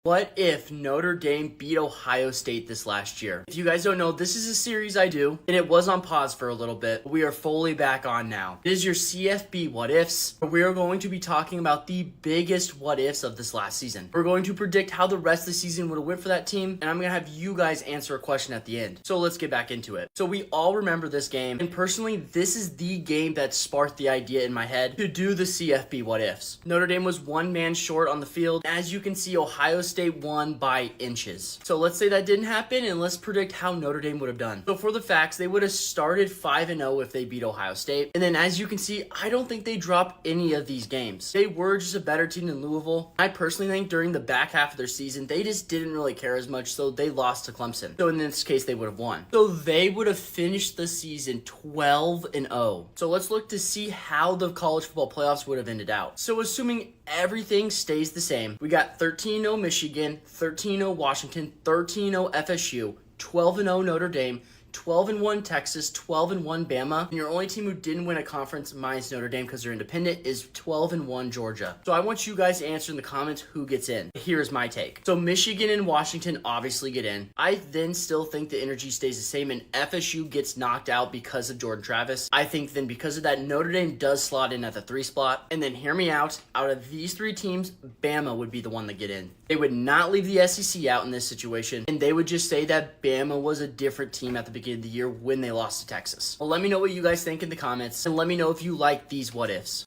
What if Notre Dame beat Ohio State this last year? If you guys don't know, this is a series I do, and it was on pause for a little bit. We are fully back on now. It is your CFB what ifs, where we are going to be talking about the biggest what ifs of this last season. We're going to predict how the rest of the season would have went for that team, and I'm going to have you guys answer a question at the end. So let's get back into it. So we all remember this game, and personally, this is the game that sparked the idea in my head to do the CFB what ifs. Notre Dame was one man short on the field. As you can see, Ohio State won by inches. So let's say that didn't happen, and let's predict how Notre Dame would have done. So for the facts, they would have started 5-0 if they beat Ohio State. And then as you can see, I don't think they dropped any of these games. They were just a better team than Louisville. I personally think during the back half of their season, they just didn't really care as much, so they lost to Clemson. So in this case, they would have won. So they would have finished the season 12-0. So let's look to see how the college football playoffs would have ended out. So assuming everything stays the same, we got 13-0 Michigan, 13-0 Washington, 13-0 FSU, 12-0 Notre Dame, 12-1 Texas, 12-1 Bama, and your only team who didn't win a conference minus Notre Dame because they're independent is 12-1 Georgia. So I want you guys to answer in the comments who gets in. Here's my take. So Michigan and Washington obviously get in. I then still think the energy stays the same and FSU gets knocked out because of Jordan Travis. I think then because of that, Notre Dame does slot in at the 3 spot. And then hear me out of these 3 teams, Bama would be the one that get in. They would not leave the SEC out in this situation, and they would just say that Bama was a different team at the beginning of the year when they lost to Texas. Well, let me know what you guys think in the comments, and let me know if you like these what ifs.